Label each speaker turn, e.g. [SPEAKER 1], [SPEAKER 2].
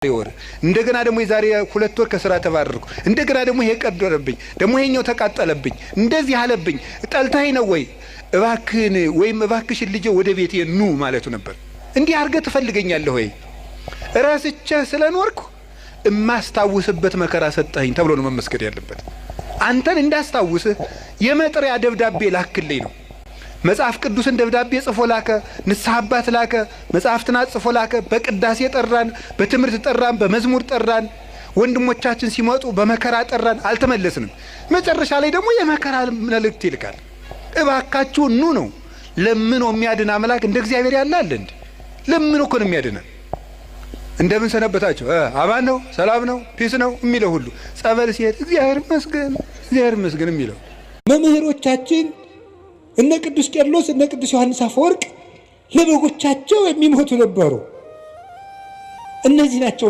[SPEAKER 1] ወር እንደገና ደግሞ የዛሬ 2 ወር ከስራ ተባረርኩ እንደገና ደግሞ ይሄ ቀደረብኝ ደግሞ ይሄኛው ተቃጠለብኝ እንደዚህ አለብኝ ጠልታይ ነው ወይ እባክህን ወይም እባክሽን ልጄ ወደ ቤቴ ኑ ማለቱ ነበር። እንዲህ አርገህ ትፈልገኛለህ ወይ ራስቼ ስለኖርኩ እማስታውስበት መከራ ሰጠኸኝ ተብሎ ነው መመስገድ ያለበት። አንተን እንዳስታውስህ የመጥሪያ ደብዳቤ ላክልኝ ነው። መጽሐፍ ቅዱስን ደብዳቤ ጽፎ ላከ፣ ንስሐ አባት ላከ፣ መጽሐፍትን ጽፎ ላከ፣ በቅዳሴ ጠራን፣ በትምህርት ጠራን፣ በመዝሙር ጠራን፣ ወንድሞቻችን ሲመጡ በመከራ ጠራን፣ አልተመለስንም። መጨረሻ ላይ ደግሞ የመከራ መልእክት ይልካል። እባካችሁ ኑ ነው። ለምኖ የሚያድን አምላክ እንደ እግዚአብሔር ያለ አለ እንዴ? ለምኖ እኮ ነው የሚያድነን። እንደምን ሰነበታችሁ? አማን ነው፣ ሰላም ነው፣ ፒስ ነው የሚለው ሁሉ ጸበል ሲሄድ እግዚአብሔር ይመስገን፣ እግዚአብሔር ይመስገን የሚለው
[SPEAKER 2] መምህሮቻችን እነ ቅዱስ ቄርሎስ እነ ቅዱስ ዮሐንስ አፈወርቅ ለበጎቻቸው የሚሞቱ ነበሩ። እነዚህ ናቸው